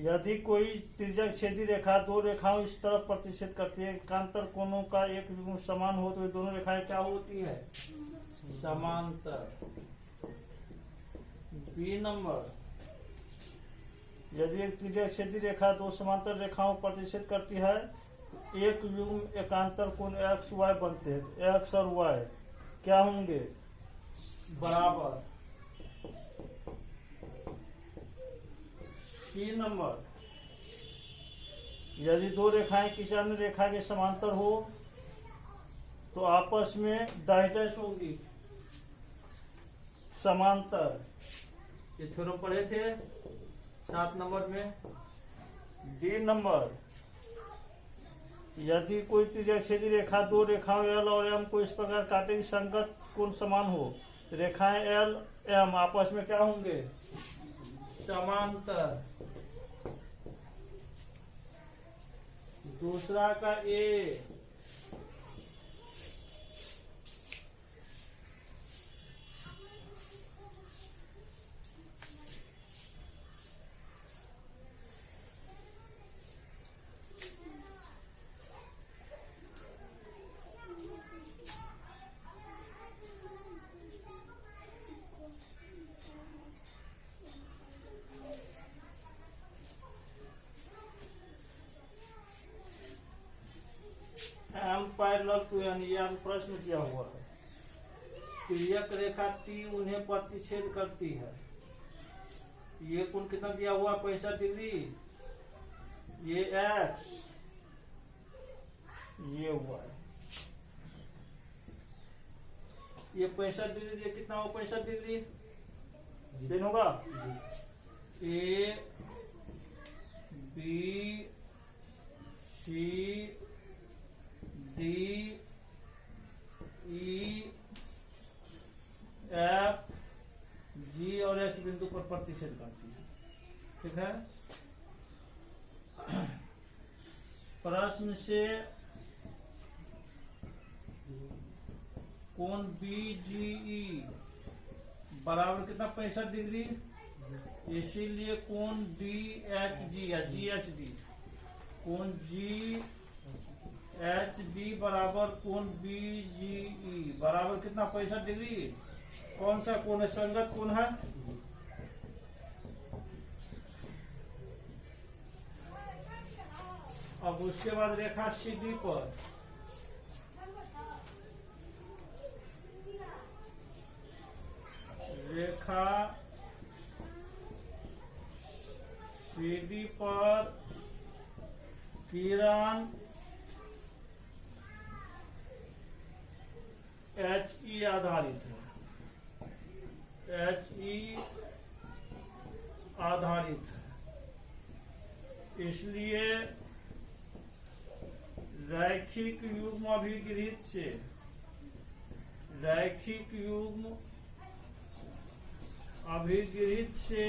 यदि कोई त्रिज्यक छेदी रेखा दो रेखाओं इस तरफ प्रतिच्छेद करती है, एकांतर कोणों का एक युग्म समान हो तो ये दोनों रेखाएं क्या होती है? समांतर। बी नंबर, यदि एक त्रिज्यक छेदी रेखा दो समांतर रेखाओं पर प्रतिच्छेद करती है तो एक युग्म एकांतर कोण एक्स वाई बनते हैं। तो एक्स और वाई क्या होंगे? बराबर। सी नंबर, यदि दो रेखाएं किसी अन्य रेखा के समांतर हो तो आपस में डाइडैश होगी। समांतर, ये थ्योरम पढ़े थे 7 नंबर में। डी नंबर, यदि कोई त्रिज्यक छेदी रेखा दो रेखाओं एल और एम को इस प्रकार काटे कि संगत कोण समान हो, रेखाएं एल एम आपस में क्या होंगे? समांतर। दूसरा का ए, एम पैरेलल टू एन, ये प्रश्न किया हुआ है। तिर्यक रेखा टी उन्हें प्रतिच्छेद करती है। ये कोण कितना दिया हुआ? 65 डिग्री। ये एक्स, ये वाई। ये 65 डिग्री, ये कितना हो? 65 डिग्री दिन होगा। A B C D E F G और एच बिंदु पर प्रतिच्छेद करती है। ठीक है। प्रश्न से कोण बीजीई बराबर कितना? 65 डिग्री। इसीलिए कोण डी एच जी या जी एच डी, कोण जी एच डी बराबर कोण बी जी ई बराबर कितना? 65 डिग्री। कौन सा कोण है? संगत कोण है। अब उसके बाद रेखा सी डी पर रेखा सी डी पर किरण एच ई आधारित है। एच ई आधारित है, इसलिए रैखिक युग्म अभिगृहित से रैखिक युग्म अभिगृहित से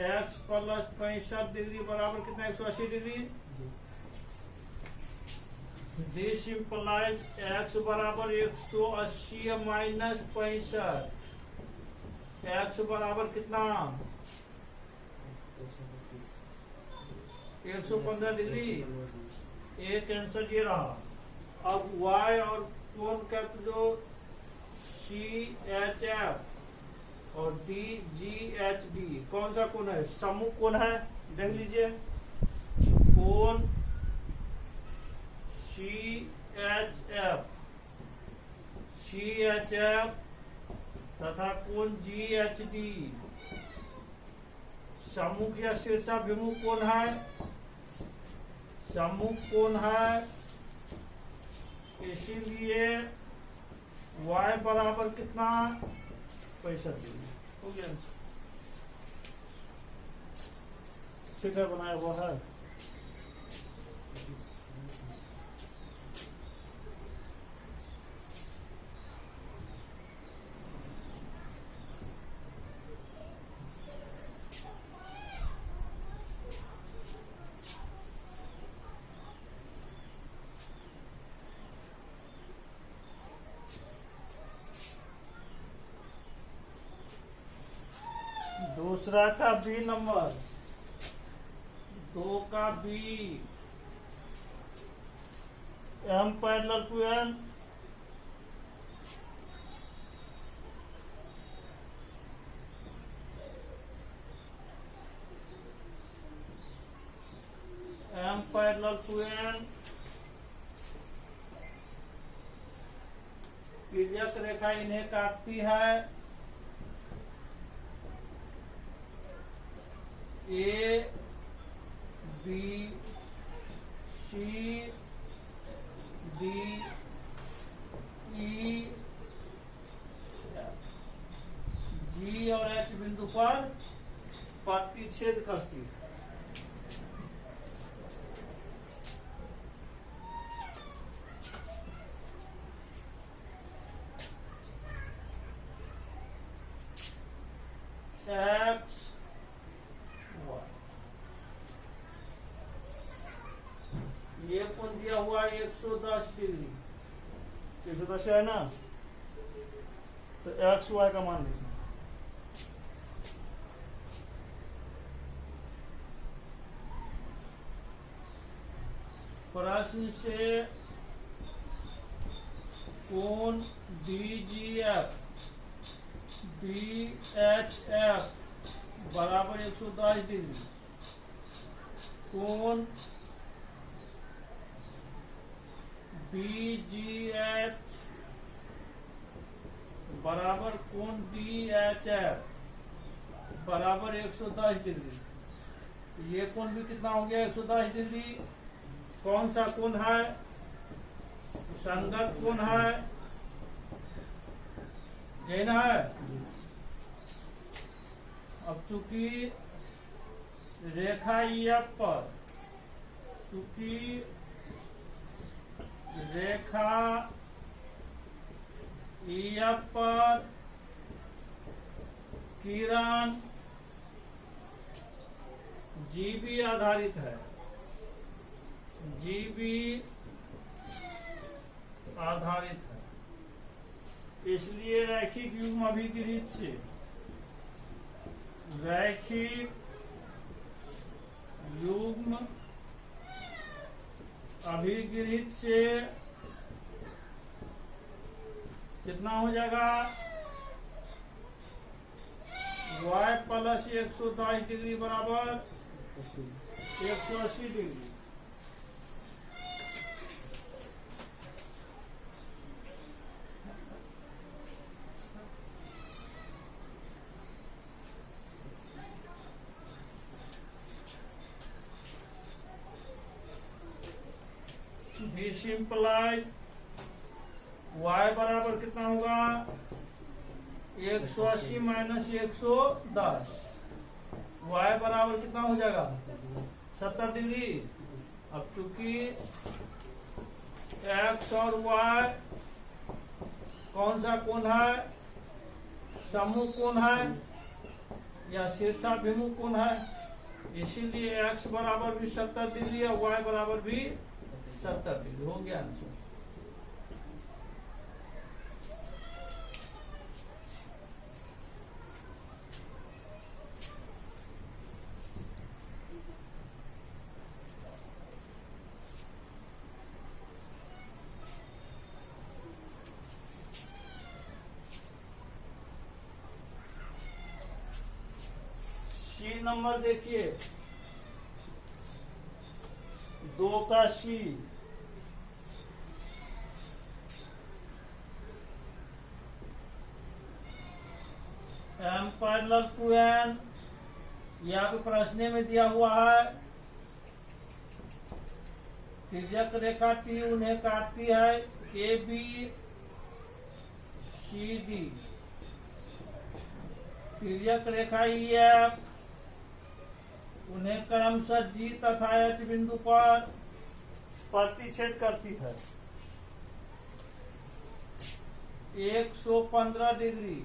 एक्स प्लस 65 डिग्री बराबर कितना? 180 डिग्री। दिस इंप्लाइज एक्स बराबर 180 माइनस 65। एक्स बराबर कितना? 115 डिग्री। एक आंसर ये रहा। अब y और कोण का जो सी एच एफ और डी जी एच डी कौन सा कोण है? सम्मुख कोण है। देख लीजिए, कोण सी एच एफ तथा कोण जी एच डी सम्मुख या शीर्षाभिमुख कोण है। सम्मुख कोण है, इसीलिए y बराबर कितना? 65 डिग्री। हो गया। ठीक है, बनाया हुआ है। दूसरा का बी नंबर, 2 का B, M parallel to N, M parallel to N, तिर्यक रेखा इन्हें काटती है, ए बी सी डी ई जी और एच बिंदु पर प्रतिच्छेद करती है। एक्स ये कोण दिया हुआ 110 डिग्री, 110 है ना, तो एक्स वाई का मान लिखना। प्रश्न से कोण DGF DHF बराबर 110 डिग्री, कोण BGH बराबर कोण DHF बराबर 110 डिग्री। ये कोण भी कितना हो गया 110 डिग्री। कौन सा कोण है? संगत कोण है, यही ना है। अब चूंकि रेखा EF पर, चूंकि रेखा EF पर किरण GB आधारित है, GB आधारित है, इसलिए रैखिक युग्म अभिगृहित से, रैखिक युग्म अभिगृहित से कितना हो जाएगा? y प्लस 110 डिग्री बराबर 180 डिग्री। भी सिंपलाइज y बराबर कितना होगा? 180 माइनस 110, y बराबर कितना हो जाएगा? 70 डिग्री। अब चूंकि x और y कौन सा कोण है? समूह कोण है या शीर्षाभिमुख कोण है, इसीलिए x बराबर भी 70 डिग्री और y बराबर भी 70 डिग्री हो गया आंसर। सी नंबर देखिए, 2 का सी, एम पैरेलल टू एन, यहाँ पे प्रश्न में दिया हुआ है तिर्यक रेखा टी उन्हें काटती है ए बी सी डी, तिर्यक रेखा EF उन्हें क्रमशः G तथा H बिंदु पर प्रतिच्छेद करती है 115 डिग्री।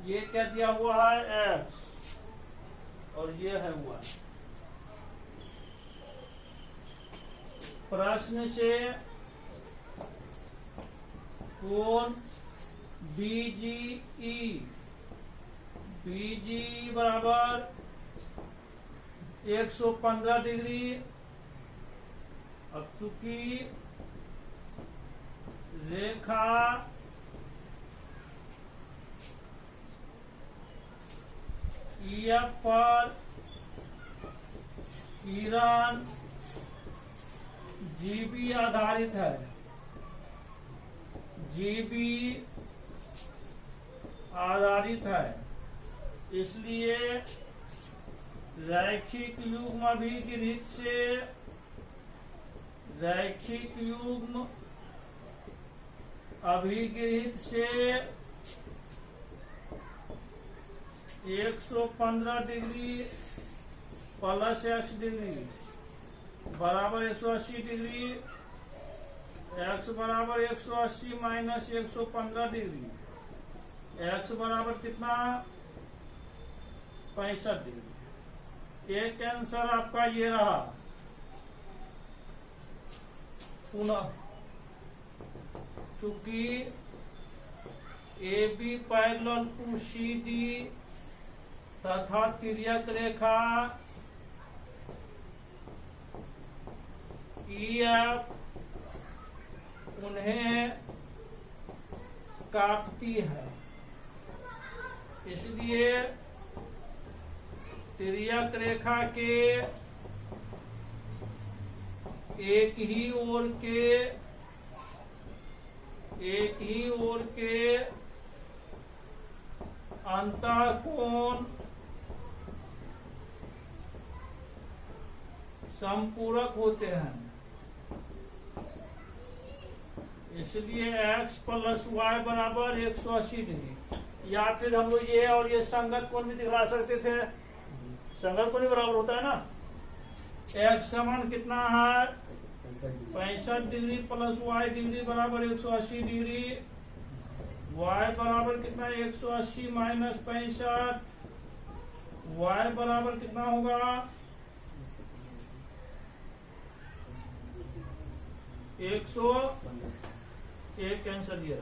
ये क्या दिया हुआ है? X और ये है Y। प्रश्न से कोण BGE PG बराबर 115 डिग्री। अब चूंकि रेखा EF पर किरण GB आधारित है, GB आधारित है, इसलिए रैखिक युग्म अभिगिरित से रैखिक युग्म अभिगिरित से 115 डिग्री प्लस x डिग्री बराबर 180 डिग्री, x बराबर 180 माइनस 115 डिग्री, x बराबर कितना 65 डिग्री। एक आंसर आपका ये रहा। पुनः चूंकि AB पैरेलल टू CD तथा तिर्यक रेखा EF उन्हें काटती है, इसलिए तिर्यक रेखा के एक ही ओर के अंतःकोण संपूरक होते हैं, इसलिए x प्लस वाई बराबर 180 डिग्री। या फिर हम लोग ये और ये संगत कोण भी दिखला सकते थे, संगत कोण भी बराबर होता है ना। x का मान कितना है 65 डिग्री प्लस वाई डिग्री बराबर 180 डिग्री, y बराबर कितना 180 माइनस 65, y बराबर कितना होगा 101 कैंसर दिया।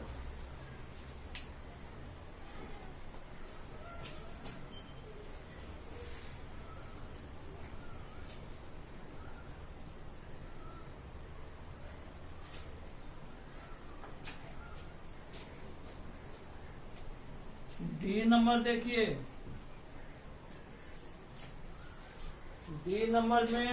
डी नंबर देखिए, डी नंबर में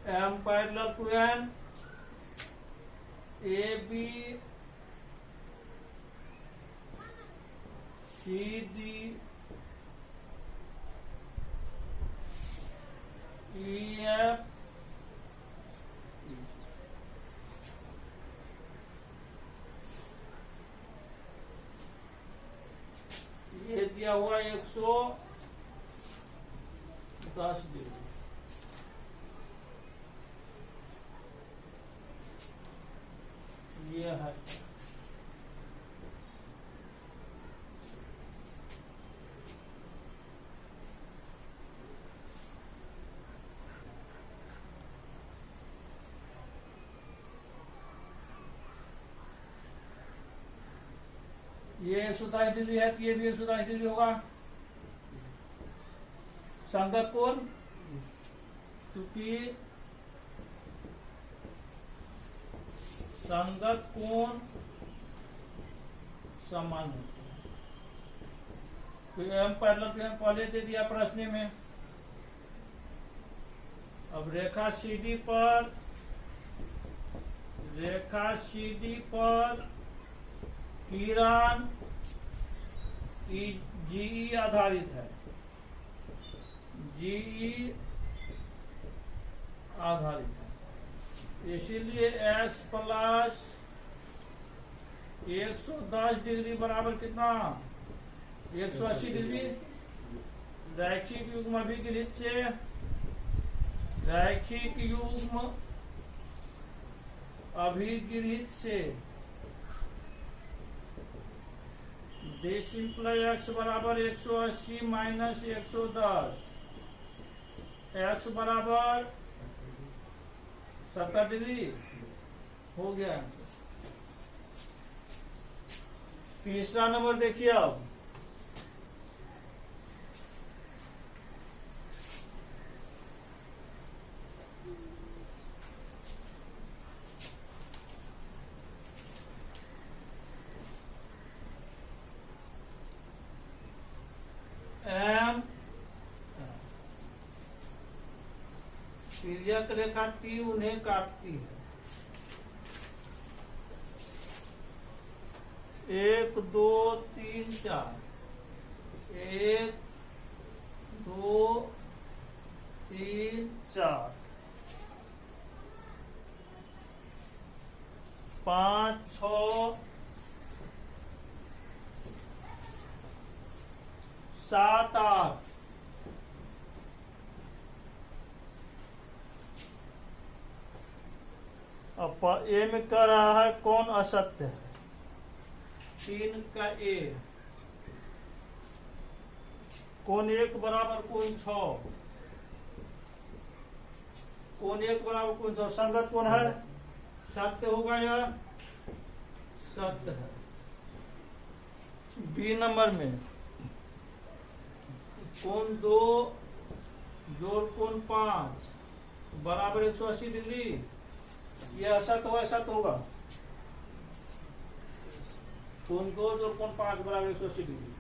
M parallel to N, AB, CD, EF, ये दिया हुआ 110 डिग्री। ये है ये 110 डिग्री है, तो ये भी 110 डिग्री होगा। संगत कोण चूंकि संगत कोण समान होते हैं, तो एम पैरेलल टू एम पहले दे दिया प्रश्न में। अब रेखा CD पर किरण GE आधारित है, GE आधारित है, इसीलिए x प्लस 110 डिग्री बराबर कितना 180 डिग्री। रैखिक युग्म अभिगृहित से रैखिक युग्म अभिगृहित से d सिंपल x बराबर 180 माइनस 110, x बराबर 70 डिग्री हो गया आंसर। तीसरा नंबर देखिए अब, एम तिर्यक रेखा टी उन्हें काटती है। 1 2 3 4, 1 2 3 4, 5 6 7 8, अब ए में कह रहा है कौन असत्य है। 3 का ए, कौन 1 बराबर कौन 6, कौन 1 बराबर कौन 6, संगत कौन है, सत्य होगा या सत्य है। बी नंबर में कौन 2 जोड़ कौन 5 बराबर 180 डिग्री, यह असत होगा, असत होगा। कौन 2 जोड़ कौन 5 बराबर 180 डिग्री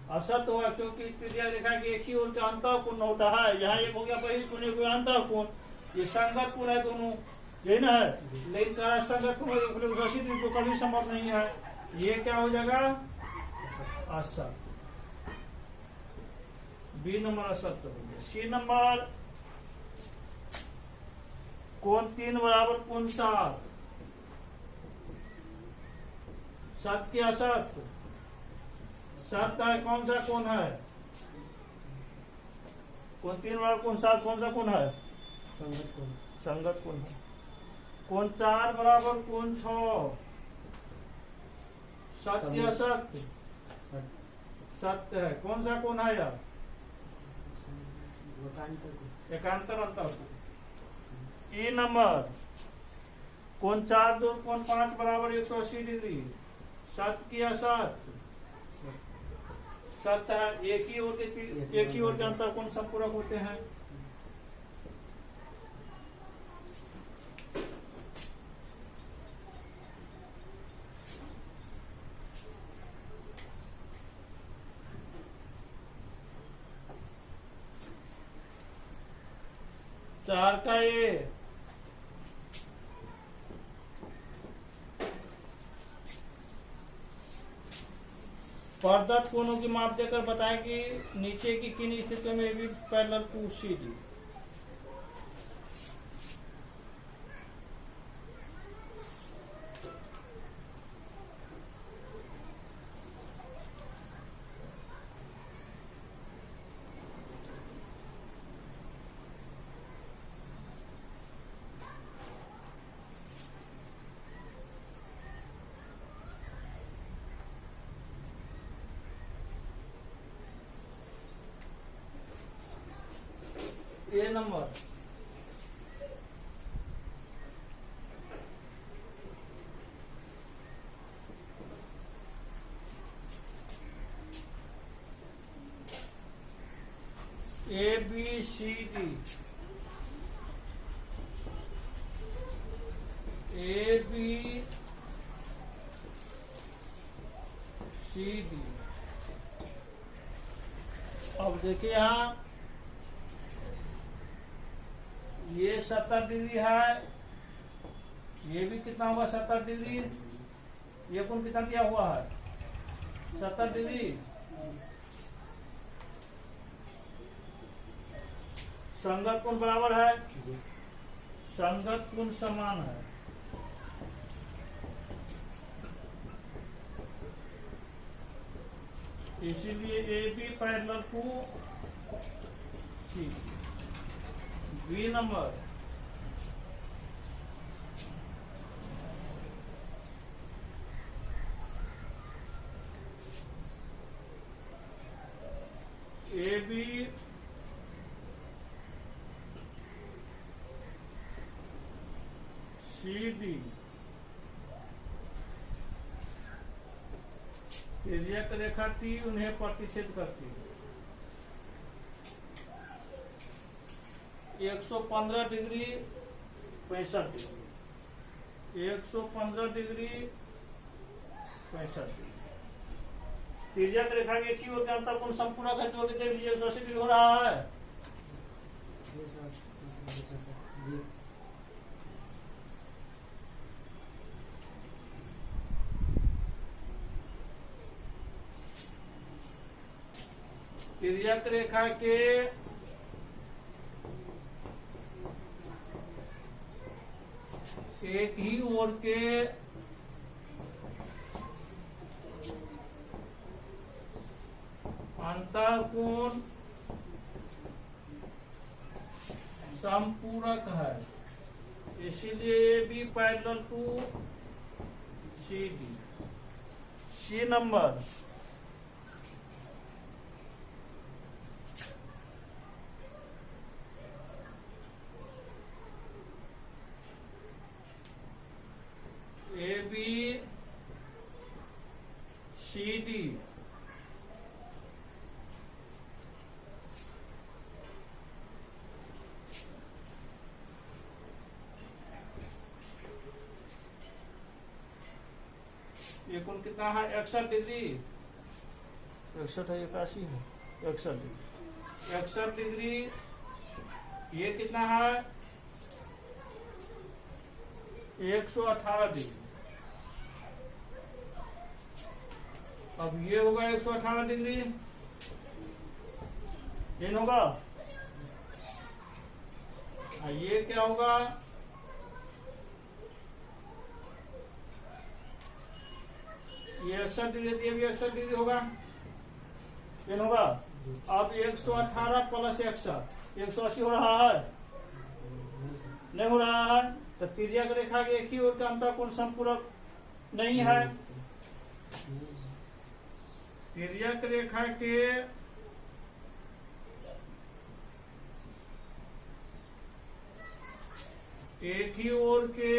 असत होगा, क्योंकि त्रिज्या रेखा के एक ही ओर का अंतः कोण होता है। यहाँ एक हो गया बहिष्कोण, एक अंतः कोण, ये संगत कोण है दोनों, यही ना है। लेकिन कह संगत कोण 180 डिग्री जो कभी संभव नहीं है, ये क्या हो जाएगा असत। बी नंबर असत्य हो गया। सी नंबर कोण 3 बराबर कोण 7, सत्य असत्य, सत्य है। कौन सा कोण है, कोण 3 बराबर कोण 7 कौन सा कोण है, संगत कोण, संगत कोण है। कोण 4 बराबर कोण 6, सत्य असत्य, सत्य है। कौन सा कोण है यार, एकांतर अंतर। ए नंबर कोण 4 जोड़ कोण 5 बराबर 180 डिग्री, सत्य की असत्य, सत्य है। एक ही ओर के अंतर कोण संपूरक होते हैं। चार का ए, प्रदत्त कोणों की माप देकर बताएं कि नीचे की किन स्थितियों में भी parallel to C D. A number A B C D, A B C D. अब देखिए यहां ये 70 डिग्री है, ये भी कितना हुआ 70 डिग्री, ये कोण कितना दिया हुआ है 70 डिग्री। संगत कोण बराबर है, संगत कोण समान है। इसीलिए A B parallel to C. B number, A B C D तिर्यक रेखा टी उन्हें प्रतिच्छेद करती है। 115 डिग्री 65 डिग्री, 115 डिग्री 65 डिग्री। तिर्यक रेखा के की ओर का अंतर कोण संपूरक है तो देख लीजिए 180 डिग्री हो रहा है। तिर्यक रेखा के एक ही ओर के अंतर कोण संपूरक है, इसीलिए A B parallel to C D. C number, A B C D ये कोण कितना है 61 डिग्री, 61 है 81 है 61 डिग्री, 61 डिग्री। ये कितना है 118 डिग्री। अब ये होगा 118 डिग्री, ये होगा। ये क्या होगा, ये 61 डिग्री, ये भी 61 डिग्री होगा, ये होगा। अब 118 प्लस 61 180 हो रहा है, नहीं हो रहा है। तो तिर्यक रेखा के एक ही ओर का अंतर कोण संपूरक नहीं है। तिर्यक रेखा के एक ही ओर के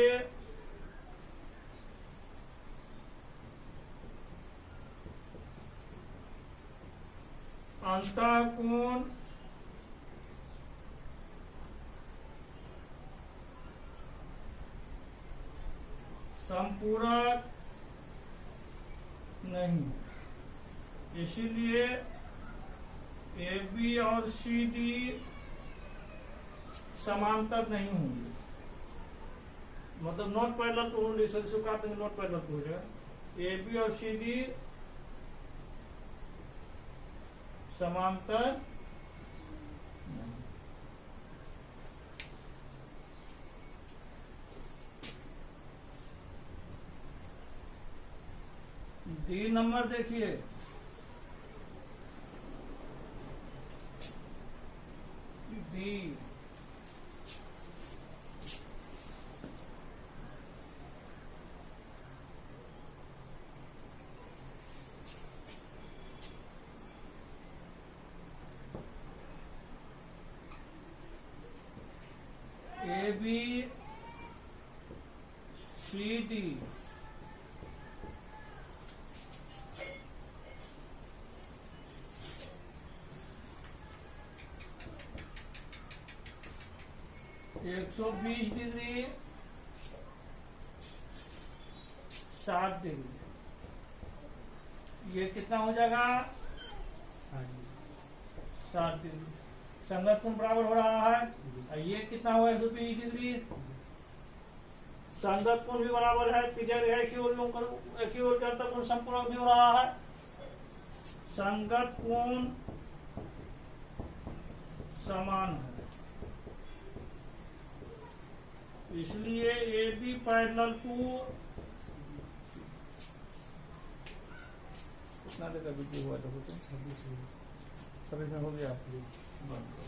अंतर कोण संपूरक नहीं, इसीलिए ए बी और सी डी समांतर नहीं होंगे, मतलब नॉट पैरेलल टू होंगे। नॉट पैरेलल टू हो जाएगा। ए बी और सी डी समांतर नहीं। डी नंबर देखिए, D A B C D एक 120 डिग्री 60 डिग्री, ये कितना हो जाएगा 60 डिग्री। संगत कोण बराबर हो रहा है, ये कितना हुआ 120 डिग्री। संगत कोण भी बराबर है, तिर्यक रेखा एक ही ओर के अंतर कोण संपूरक भी हो रहा है। संगत कोण समान है, इसलिए ए बी पैरेलल टू कितना देगा विद्युत हुआ देखो तो 26 में। 26 में हो गया। बंद करो।